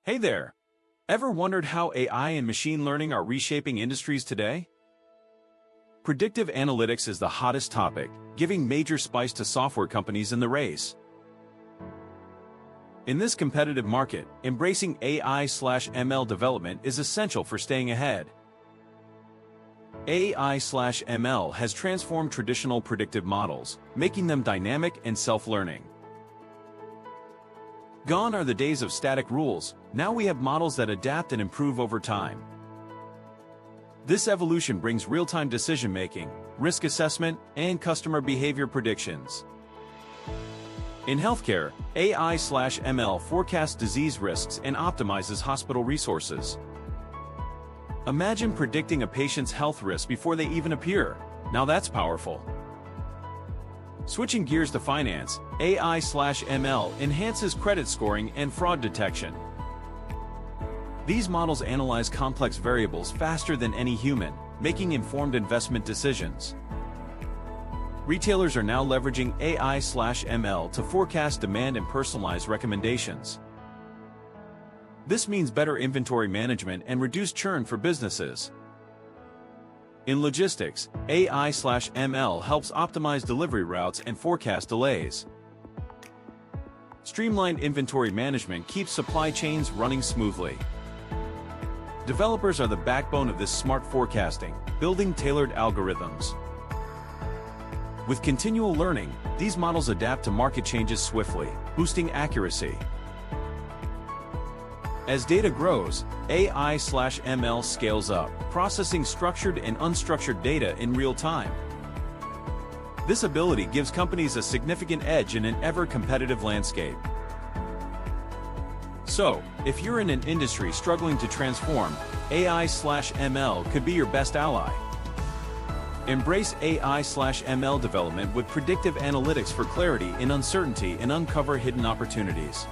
Hey there! Ever wondered how AI and machine learning are reshaping industries today? Predictive analytics is the hottest topic, giving major spice to software companies in the race. In this competitive market, embracing AI/ML development is essential for staying ahead. AI/ML has transformed traditional predictive models, making them dynamic and self-learning. Gone are the days of static rules. Now we have models that adapt and improve over time. This evolution brings real-time decision-making, risk assessment, and customer behavior predictions. In healthcare, AI/ML forecasts disease risks and optimizes hospital resources. Imagine predicting a patient's health risks before they even appear. Now that's powerful. Switching gears to finance, AI/ML enhances credit scoring and fraud detection. These models analyze complex variables faster than any human, making informed investment decisions. Retailers are now leveraging AI/ML to forecast demand and personalize recommendations. This means better inventory management and reduced churn for businesses. In logistics, AI/ML helps optimize delivery routes and forecast delays. Streamlined inventory management keeps supply chains running smoothly. Developers are the backbone of this smart forecasting, building tailored algorithms. With continual learning, these models adapt to market changes swiftly, boosting accuracy. As data grows, AI/ML scales up, processing structured and unstructured data in real time. This ability gives companies a significant edge in an ever-competitive landscape. So, if you're in an industry struggling to transform, AI/ML could be your best ally. Embrace AI/ML development with predictive analytics for clarity in uncertainty and uncover hidden opportunities.